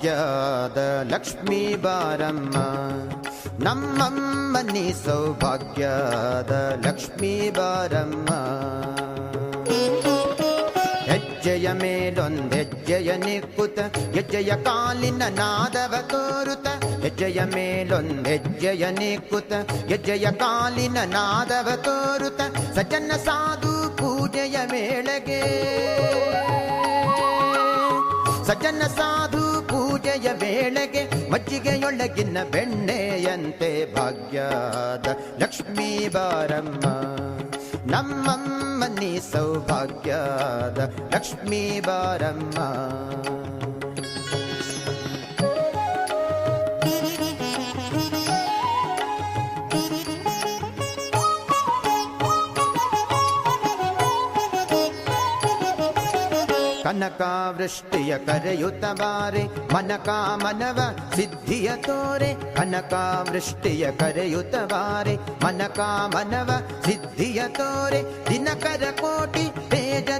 ಭಾಗ್ಯದ ಲಕ್ಷ್ಮೀ ಬಾರಮ್ಮ, ನಮ್ಮಮ್ಮ ನೀ ಸೌಭಾಗ್ಯದ ಲಕ್ಷ್ಮೀ ಬಾರಮ್ಮ. ಹೆಜ್ಜೆಯ ಮೇಲೊಂದೆಜ್ಜೆಯ ನಿಕ್ಕುತ, ಹೆಜ್ಜೆಯ ಕಾಲಿನ ನಾದವ ತೋರುತ, ಹೆಜ್ಜೆಯ ಮೇಲೊಂದೆಜ್ಜೆಯ ನಿಕ್ಕುತ, ಹೆಜ್ಜೆಯ ಕಾಲಿನ ನಾದವ ತೋರುತ, ಸಜ್ಜನ ಸಾಧು ಪೂಜೆಯ ವೇಳೆಗೆ, ಸಜ್ಜನ ಸಾಧು ಪೂಜೆಯ ವೇಳೆಗೆ, ಮಜ್ಜಿಗೆಯೊಳಗಿನ ಬೆಣ್ಣೆಯಂತೆ ಭಾಗ್ಯದ ಲಕ್ಷ್ಮೀ ಬಾರಮ್ಮ, ನಮ್ಮಮ್ಮ ನೀ ಸೌಭಾಗ್ಯದ ಲಕ್ಷ್ಮೀ ಬಾರಮ್ಮ. ಕನಕಾವೃಷ್ಟಿಯ ಕರೆಯುತ್ತ ಬಾರೆ, ಮನಕಾಮನವ ಸಿದ್ಧಿಯ ತೋರೆ, ಕನಕಾವೃಷ್ಟಿಯ ಕರೆಯುತ್ತ ಬಾರೆ, ಮನಕಾಮನವ ಸಿದ್ಧಿಯ ತೋರೆ, ದಿನಕರ ಕೋಟಿ ತೇಜ